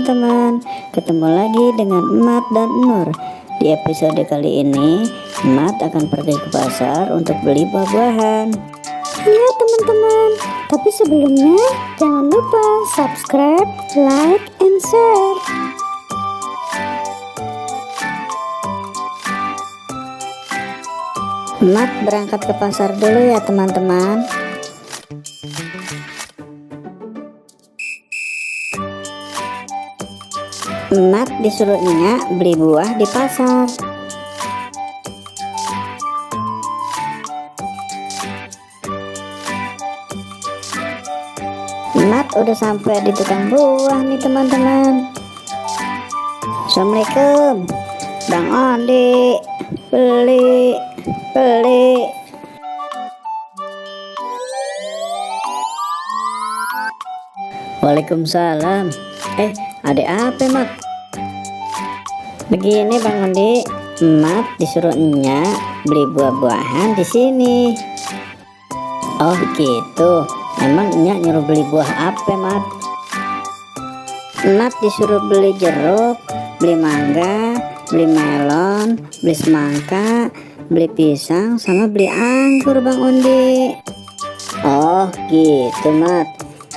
teman-teman, ketemu lagi dengan Emat dan Nur. Di episode kali ini, Emat akan pergi ke pasar untuk beli buah-buahan. Iya teman-teman, tapi sebelumnya jangan lupa subscribe, like, and share. Emat berangkat ke pasar dulu ya teman-teman. Emat disuruh Nya beli buah di pasar. Emat udah sampai di tukang buah nih teman-teman. Assalamualaikum, Bang Ondi, beli. Waalaikumsalam. Ada apa, Mat? Begini Bang Ondi, Mat disuruh Nya beli buah-buahan di sini. Oh gitu. Emang Nya nyuruh beli buah apa, Mat? Mat disuruh beli jeruk, beli mangga, beli melon, beli semangka, beli pisang, sama beli anggur Bang Ondi. Oh gitu, Mat.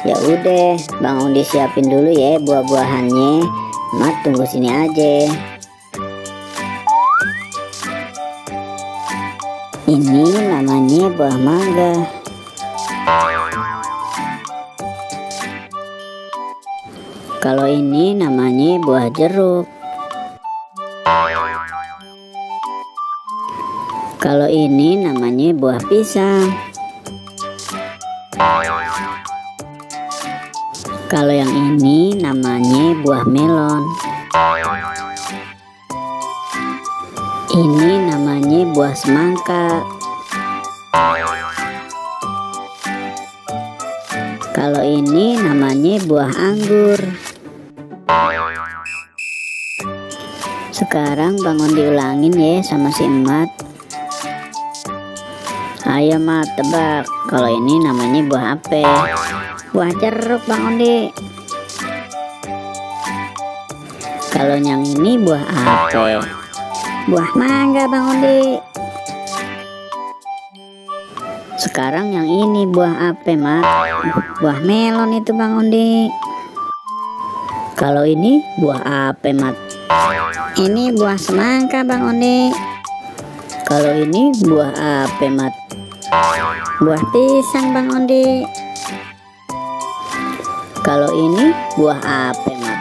Ya udah, Bang Ondi siapin dulu ya buah-buahannya. Mat tunggu sini aja. Ini namanya buah mangga. Kalau ini namanya buah jeruk. Kalau ini namanya buah pisang. Kalau yang ini namanya buah melon. Ini namanya buah semangka. Kalau ini namanya buah anggur. Sekarang Bang Ondi ulangin ya sama si Emat. Ayo Mat tebak, kalau ini namanya buah apa? Buah jeruk Bang Ondi. Kalau yang ini buah apa? Buah mangga Bang Ondi. Sekarang yang ini buah apa, Mat? Buah melon itu Bang Ondi. Kalau ini buah apa, Mat? Ini buah semangka Bang Ondi. Kalau ini buah apa, Mat? Buah pisang Bang Ondi. Kalau ini buah apa, Mat?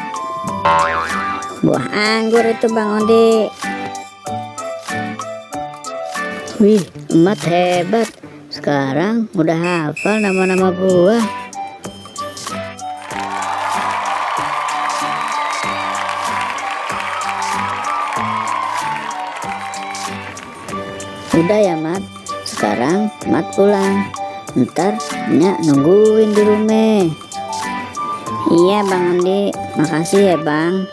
Buah anggur itu Bang Ondi. Wih, Emat hebat. Sekarang udah hafal nama-nama buah. Udah ya Mat. Sekarang Mat pulang. Ntar Nya nungguin di rumah. Iya Bang Ondi, makasih ya Bang.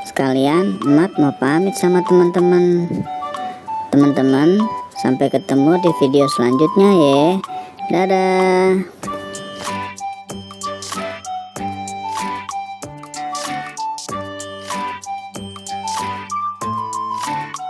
Sekalian Mat mau pamit sama teman-teman. Teman-teman, sampai ketemu di video selanjutnya ya. Dadah.